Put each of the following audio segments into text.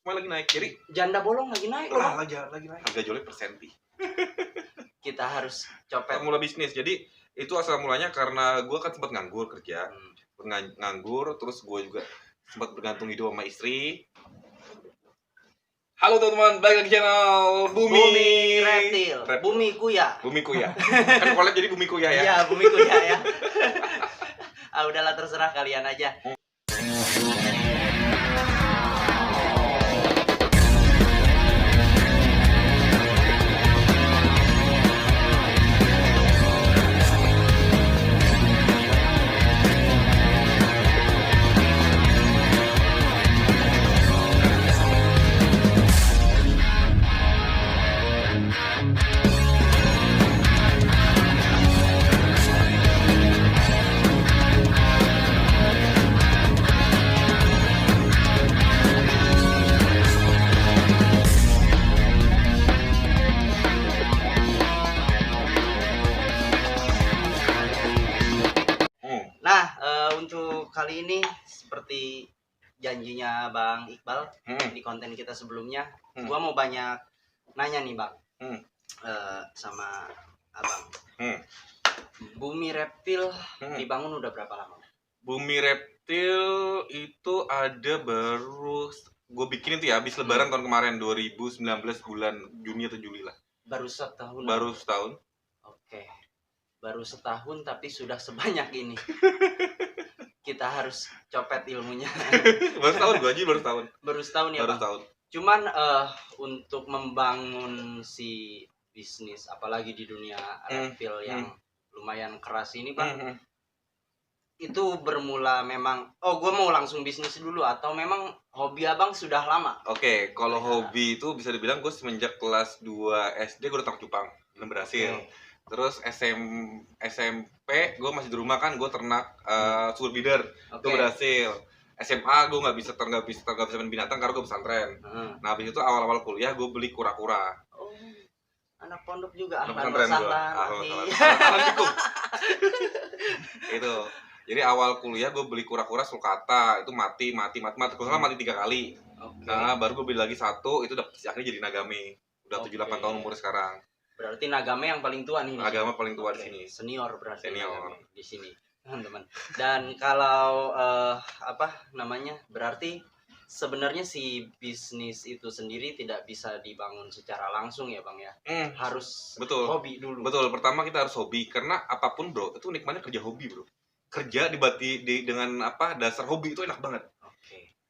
Cuma lagi naik. Jadi janda bolong lagi naik loh. lagi naik. Harga jualnya per senti. Kita harus copet. Mula bisnis. Jadi itu asal mulanya karena gue kan sempat nganggur kerja. Nganggur, terus gue juga sempat bergantung hidup sama istri. Halo teman-teman, balik lagi channel Bumi Reptil. Bumi Kuya. Bumi Kuya. Kan collab jadi Bumi Kuya ya. Iya, Bumi Kuya ya. Udahlah terserah kalian aja. Untuk kali ini seperti janjinya Bang Iqbal di konten kita sebelumnya, gua mau banyak nanya nih Bang, sama Abang. Bumi Reptil dibangun udah berapa lama? Bumi Reptil itu ada baru gue bikin itu ya habis Lebaran tahun kemarin 2019 bulan Juni atau Juli lah. Baru setahun. Baru setahun. Oke. Baru setahun tapi sudah sebanyak ini. Kita harus copet ilmunya. Baru setahun gue aja baru setahun. Baru setahun ya, baru Bang? Setahun. Cuman untuk membangun si bisnis apalagi di dunia reptil yang lumayan keras ini, Bang. Itu bermula memang gue mau langsung bisnis dulu atau memang hobi Abang sudah lama? Oke, kalau hobi itu bisa dibilang gue semenjak kelas 2 SD gue udah tangkap cupang, belum berhasil. Terus SMP gue masih di rumah kan, gue ternak sugar breeder, itu berhasil. SMA gue nggak bisa main binatang karena gue pesantren. Nah habis itu awal-awal kuliah gue beli kura-kura. Oh, anak pondok juga. Anak pesantren gue. Ahlan cukup. Itu. Jadi awal kuliah gue beli kura-kura sulcata, itu mati. Kalau mati 3 kali. Nah baru gue beli lagi 1, itu akhirnya jadi Nagame. Udah 7-8 tahun umur sekarang. Berarti Nagame yang paling tua nih. Nagame paling tua di sini. Senior berarti. Senior di sini, teman-teman. Dan kalau berarti sebenarnya si bisnis itu sendiri tidak bisa dibangun secara langsung ya, Bang ya. Harus hobi dulu. Betul, pertama kita harus hobi karena apapun, Bro, itu nikmatnya kerja hobi, Bro. Kerja dengan dasar hobi itu enak banget.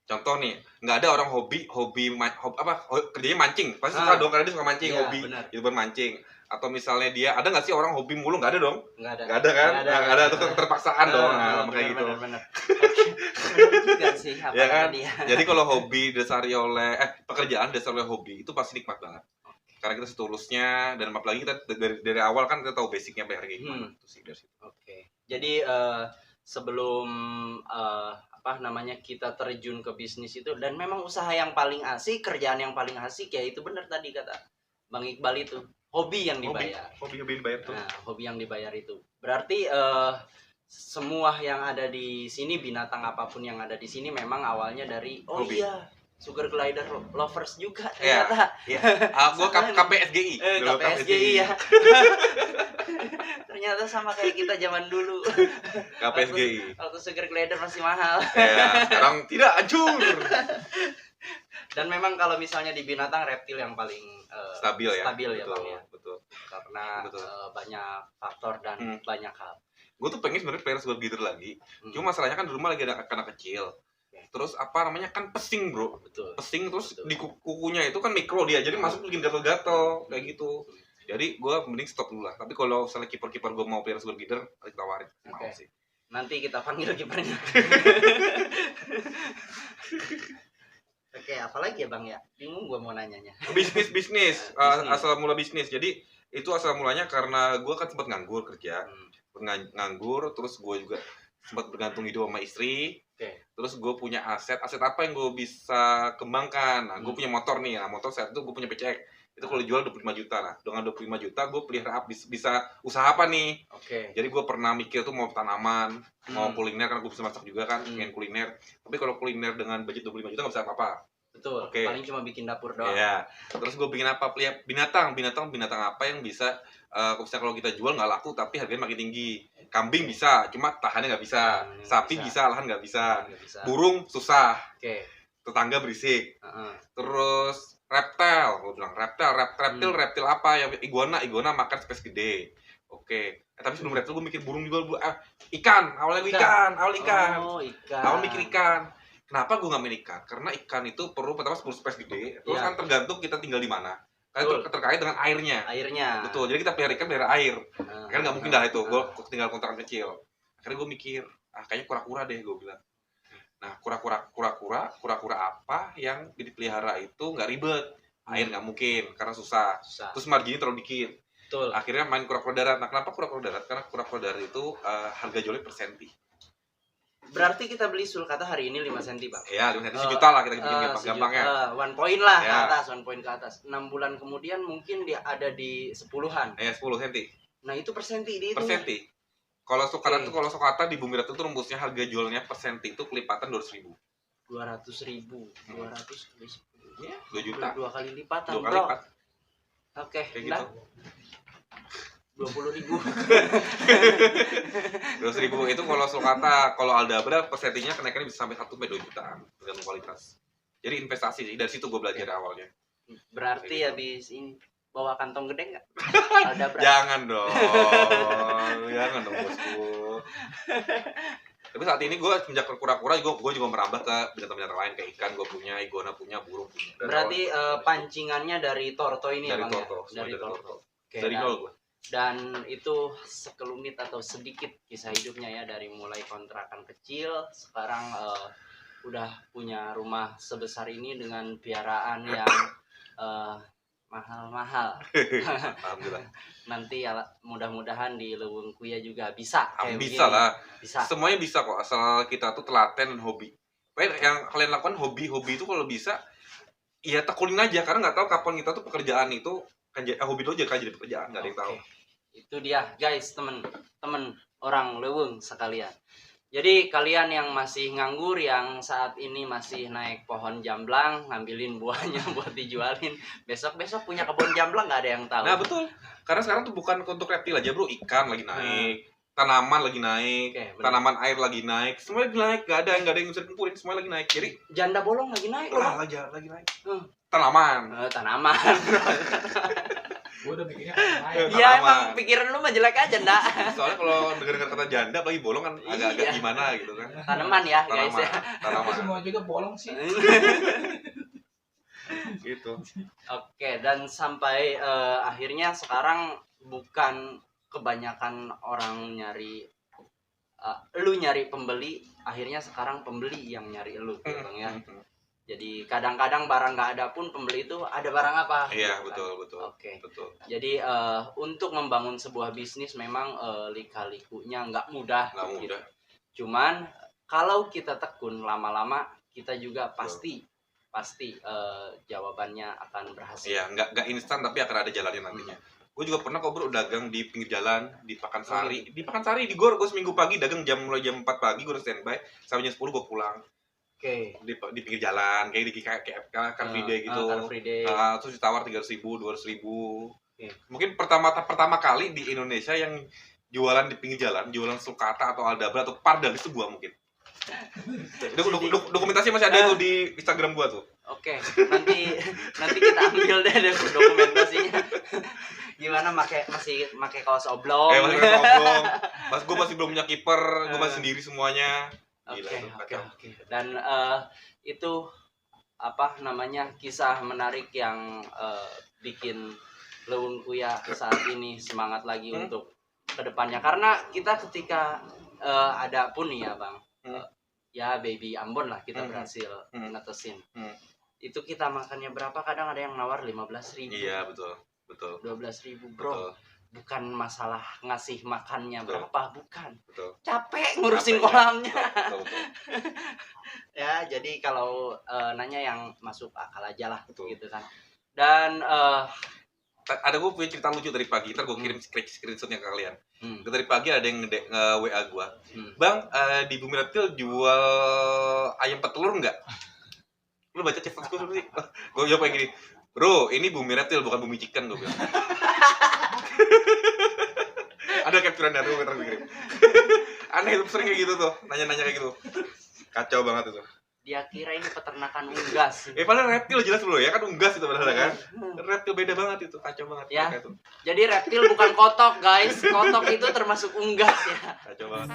Contoh nih, nggak ada orang kerjanya mancing, pasti suka dong karena dia suka mancing, hobi itu bermancing. Atau misalnya dia ada nggak sih orang hobi mulu? Nggak ada dong. Nggak ada kan? Nggak ada, itu terpaksaan dong, kayak gitu. Benar juga sih. Ya kan? Jadi kalau hobi dasari oleh pekerjaan dasar oleh hobi itu pasti nikmat banget. Karena kita setulusnya dan apalagi kita dari awal kan kita tahu basicnya kayak gimana. Itu sih dari situ. Jadi sebelum kita terjun ke bisnis itu, dan memang usaha yang paling asik, kerjaan yang paling asik ya itu benar tadi kata Bang Iqbal itu, hobi yang dibayar. Hobi yang dibayar tuh. Nah, hobi yang dibayar itu. Berarti semua yang ada di sini, binatang apapun yang ada di sini memang awalnya dari hobi. Sugar glider lovers juga ternyata. Gue KPSGI. KPSGI ya. Ternyata sama kayak kita zaman dulu. KPSGI. Waktu sugar glider masih mahal. Sekarang tidak, hancur. Dan memang kalau misalnya di binatang, reptil yang paling stabil ya, betul, Bang ya. Betul. Karena banyak faktor dan banyak hal. Gue tuh pengen sebenarnya pelihara sugar glider lagi. Cuma masalahnya kan di rumah lagi ada anak kecil. Terus kan pesing, Bro. Pesing terus di kukunya itu kan mikro dia, jadi masuk bikin gatel-gatel kayak gitu. Jadi gue mending stop dulu lah. Tapi kalau misalnya kiper gue mau pelihara sugar glider, harus tawarin. Mau sih. Nanti kita panggil kipernya. Oke, apalagi ya Bang ya? Bingung gue mau nanyanya. Bisnis. Asal mula bisnis. Jadi itu asal mulanya karena gue kan sempat nganggur kerja. Nganggur, terus gue juga sempat bergantung hidup sama istri. Terus gue punya aset apa yang gue bisa kembangkan. Nah, gue punya motor nih. Nah, motor saat itu gue punya PCX. Itu kalau dijual 25 juta lah. Dengan 25 juta gue pelihara bisa usaha apa nih? Jadi gue pernah mikir tuh mau tanaman, mau kuliner karena gue bisa masak juga kan, pengen kuliner. Tapi kalau kuliner dengan budget 25 juta nggak bisa apa-apa. Betul. Oke. Paling cuma bikin dapur doang. Iya. Terus gue bikin apa? Binatang apa yang bisa kalau kita jual nggak laku tapi harganya makin tinggi. Kambing bisa, cuma tahannya nggak bisa. Sapi bisa, lahan nggak bisa. Burung susah. Oke. Tetangga berisik. Terus reptil, gue bilang reptil apa ya? Iguana makan space gede. Oke. Tapi sebelum reptil gue mikir burung juga. Ikan. Awal ikan. Oh, ikan. Awal mikir ikan. Kenapa gue nggak main ikan? Karena ikan itu perlu pertama space gede. Terus kan tergantung kita tinggal di mana. Karena itu terkait dengan airnya. Betul. Jadi kita pelihara ikan pelihara air. Kan nggak mungkin dah itu. Gue tinggal kontrakan kecil. Akhirnya gue mikir, kayaknya kura-kura deh gue bilang. Nah, kura-kura apa yang dipelihara itu nggak ribet. Air nggak mungkin karena susah. Terus marginnya terlalu dikit. Betul. Akhirnya main kura-kura darat. Nah, kenapa kura-kura darat? Karena kura-kura darat itu harga jualnya per senti. Berarti kita beli sulcata hari ini 5 cm, Bang. Iya, 5 cm sejuta lah kita bikin gampangnya. 1 point lah ke atas, 1 point ke atas. 6 bulan kemudian mungkin dia ada di 10-an. Iya, 10 cm. Nah, itu per senti di itu. Per senti. Kalau sulcata di Bumi Ratu itu rumusnya harga jualnya per senti itu kelipatan 200.000. 200.000. 200 kali 10. Iya, 2 juta. 2 kali lipatan, 2 kali lipat. Oke, kayak gitu. 20.000. 200.000 itu kalau sulcata, kalau aldabra per sentinya kenaikannya bisa sampai 1-2 juta tergantung kualitas. Jadi investasi sih, dari situ gue belajar awalnya. Berarti habis ini bawa kantong gede nggak? Aldabra. Jangan dong bosku. Tapi saat ini gue semenjak kura-kura gue juga merambah ke binatang-binatang lain kayak ikan gue punya, iguana punya, burung punya. Berarti pancingannya dari Torto ini dari ya, Bang? Dari Torto. Oke, dari nol gue. Dan itu sekelumit atau sedikit kisah hidupnya ya, dari mulai kontrakan kecil sekarang udah punya rumah sebesar ini dengan piaraan yang mahal-mahal. Alhamdulillah. Nanti ya mudah-mudahan di Leuweung Kuya juga bisa kayak bisa begini. lah. Bisa. Semuanya bisa kok asal kita tuh telaten dan hobi. Yang kalian lakukan hobi itu kalau bisa ya tekunin aja karena nggak tahu kapan kita tuh pekerjaan itu hobi itu aja kan jadi pekerjaan, nggak ada yang tahu. Itu dia guys, temen-temen orang Leuweung sekalian. Jadi kalian yang masih nganggur, yang saat ini masih naik pohon jamblang, ngambilin buahnya buat dijualin, besok-besok punya kebun jamblang nggak ada yang tahu. Nah betul, karena sekarang tuh bukan untuk reptil aja bro, ikan lagi naik, tanaman lagi naik, tanaman air lagi naik, semua lagi naik, nggak ada yang bisa dikumpulin, semua lagi naik. Jadi janda bolong lagi naik loh. Lagi naik. Tanaman. Gue udah mikirnya iya emang pikiran lu mah jelek aja ndak. Soalnya kalau dengar kata janda apalagi bolong kan agak-agak gimana gitu kan. Tanaman ya guys ya. Tanaman. Semua juga bolong sih. Gitu. Oke, dan sampai akhirnya sekarang bukan kebanyakan orang nyari lu nyari pembeli, akhirnya sekarang pembeli yang nyari lu gitu Bang ya. Jadi kadang-kadang barang nggak ada pun pembeli itu ada barang apa? Iya gitu kan? betul. Oke. Jadi untuk membangun sebuah bisnis memang lika-likunya nggak mudah. Gitu. Cuman kalau kita tekun lama-lama kita juga pasti jawabannya akan berhasil. Iya, nggak instan tapi akan ada jalannya nantinya. Gue juga pernah kok bro dagang di pinggir jalan di Pakansari. Di Pakansari di Gor, gue seminggu pagi dagang mulai jam 4 pagi gue udah standby sampai jam 10 gue pulang. Oke. Di pinggir jalan kayak di Car Free Day gitu. Terus ditawar 300.000, 200.000. Mungkin pertama kali di Indonesia yang jualan di pinggir jalan, jualan sulcata atau aldabra atau pardal itu gua mungkin. Dokumentasi masih ada itu di Instagram gua tuh. Oke, nanti kita ambil deh dokumentasinya. Gimana masih pakai kaos oblong. Masih kaos oblong. Gua masih belum punya kiper, gua masih sendiri semuanya. Oke. Dan itu apa namanya kisah menarik yang bikin Leuweung Kuya saat ini semangat lagi untuk kedepannya. Karena kita ketika ada pun nih ya Bang, ya baby Ambon lah kita berhasil netesin. Itu kita makannya berapa? Kadang ada yang nawar 15.000. Iya betul. 12.000 bro. Betul. Bukan masalah ngasih makannya berapa, bukan. Betul. Capek ngurusin kolamnya. Betul. Ya, jadi kalau nanya yang masuk akal aja lah, gitu kan. Dan ada gue punya cerita lucu dari pagi, ntar gue kirim screenshotnya ke kalian. Dari pagi ada yang WA gue, Bang, di Bumi Reptil jual ayam petelur nggak? Lu baca chat gue sih. Gue jawab kayak gini, bro, ini bumi reptil bukan bumi chicken gue bilang. Ada capturean dari gue kirim. Aneh itu sering kayak gitu tuh, nanya-nanya kayak gitu. Kacau banget itu. Dia kira ini peternakan unggas. Padahal reptil jelas bro ya kan unggas itu padahal kan. Reptil beda banget itu, kacau banget. Ya. Jadi reptil bukan kotok guys, kotok itu termasuk unggas ya. Kacau banget.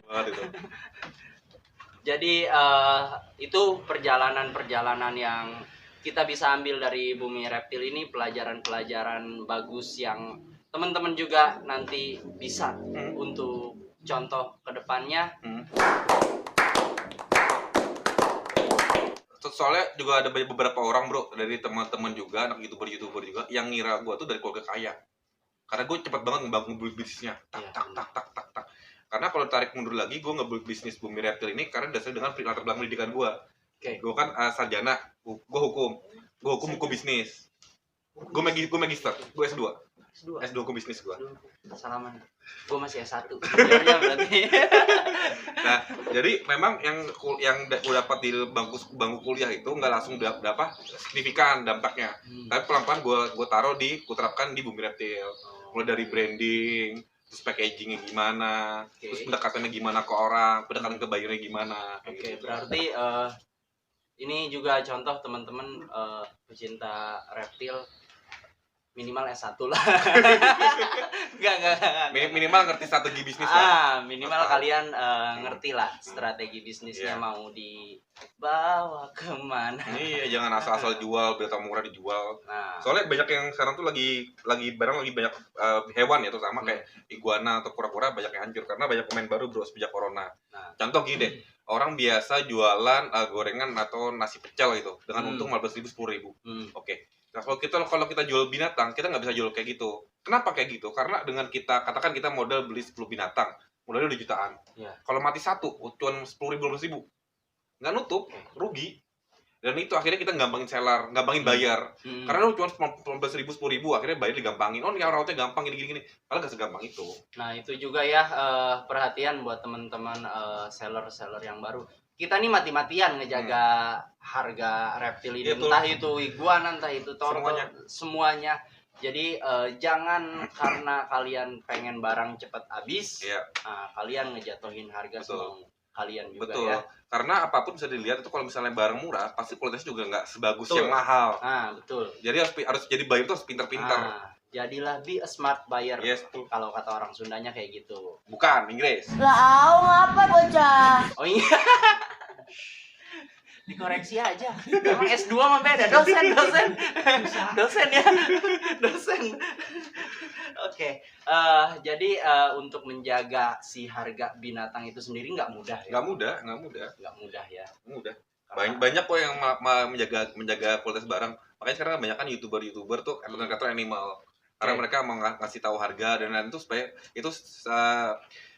Banget itu. Jadi itu perjalanan-perjalanan yang kita bisa ambil dari bumi reptil ini, pelajaran-pelajaran bagus yang teman-teman juga nanti bisa untuk contoh kedepannya. Soalnya juga ada beberapa orang bro dari teman-teman juga anak youtuber juga yang ngira gue tuh dari keluarga kaya karena gue cepet banget ngebangun bisnisnya tak. Karena kalau tarik mundur lagi gue ngebuat bisnis bumi reptil ini karena dasarnya dengan latar belakang pendidikan gue. Gue kan sarjana, gue hukum bisnis. Gue magister, gue S2 hukum bisnis gue. Salaman. Gue masih S1. Ya berarti. Nah, jadi memang yang gue dapat di bangku kuliah itu nggak langsung dapat signifikan dampaknya. Tapi pelan-pelan gue terapkan di bumi reptil. Mulai dari branding, terus packagingnya gimana, terus pendekatannya gimana ke orang, pendekatan ke bayarnya gimana. Gitu. Berarti ini juga contoh teman-teman pecinta reptil. Minimal S1 lah. Enggak. Minimal ngerti strategi bisnis lah. Minimal kalian ngerti lah strategi bisnisnya mau dibawa kemana. Iya, jangan asal-asal jual, berita murah dijual. Nah. Soalnya banyak yang sekarang tuh lagi banyak hewan ya, terutama kayak iguana atau kura-kura banyak yang hancur karena banyak pemain baru bro sejak corona. Nah. Contoh gini deh, orang biasa jualan gorengan atau nasi pecel gitu dengan untung 15.000 10.000. Oke. Nah, kalau kita jual binatang, kita nggak bisa jual kayak gitu. Kenapa kayak gitu? Karena dengan kita katakan kita modal beli 10 binatang, modalnya udah jutaan. Kalau mati satu, cuma 10.000 12.000, nggak nutup, rugi. Dan itu akhirnya kita gampangin seller, gampangin bayar. Karena lu cuma 15.000 10.000, akhirnya bayar digampangin. Oh, ini rawatnya gampang gini. Padahal nggak segampang itu. Nah itu juga ya perhatian buat teman-teman seller yang baru. Kita nih mati-matian ngejaga harga reptil ini, entah itu iguana, entah itu tortoise, semuanya. Jadi jangan karena kalian pengen barang cepat habis, kalian ngejatuhin harga semua kalian juga. Betul. Ya. Karena apapun bisa dilihat itu kalau misalnya barang murah, pasti kualitasnya juga nggak sebagus yang mahal. Betul. Jadi harus jadi buyer itu harus pintar-pintar. Jadilah be a smart buyer. Yes, kalau kata orang Sundanya kayak gitu. Bukan, Inggris. Lah, ngapa bocah? Oh iya. Dikoreksi aja. Emang S2 mah beda, dosen ya. Dosen. Oke. Jadi untuk menjaga si harga binatang itu sendiri nggak mudah ya. Nggak mudah ya. Banyak kok yang menjaga kualitas barang. Makanya sekarang banyak kan YouTuber tuh edukator animal. Karena mereka mau ngasih tahu harga dan itu supaya itu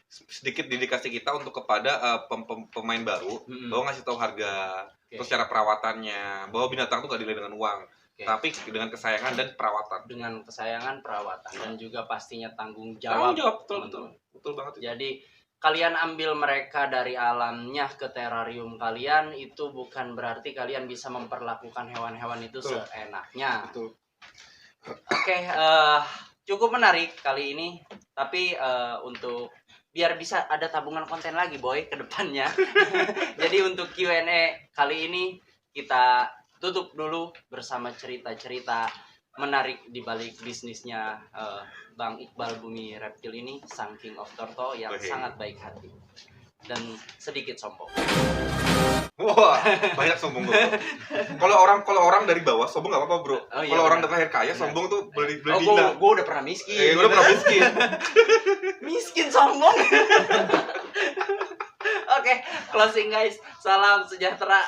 sedikit dedikasi kita untuk kepada pemain baru bahwa ngasih tahu harga, terus cara perawatannya, bahwa binatang tuh gak dinilai dengan uang, tapi dengan kesayangan dan perawatan. Dengan kesayangan, perawatan dan juga pastinya tanggung jawab. Betul banget. Jadi kalian ambil mereka dari alamnya ke terarium kalian, itu bukan berarti kalian bisa memperlakukan hewan-hewan itu seenaknya. Betul. Oke, cukup menarik kali ini. Tapi untuk biar bisa ada tabungan konten lagi boy ke depannya. Jadi untuk Q&A kali ini kita tutup dulu bersama cerita-cerita menarik di balik bisnisnya Bang Iqbal Bumi Reptil ini, sang King of Torto yang sangat baik hati dan sedikit sombong. Wah, banyak sombong bro. Kalau orang dari bawah sombong nggak apa-apa bro. Kalau orang dari lahir kaya sombong tuh beli dina. Gue udah pernah miskin. Gue udah pernah miskin. Miskin sombong. Oke, closing guys. Salam sejahtera.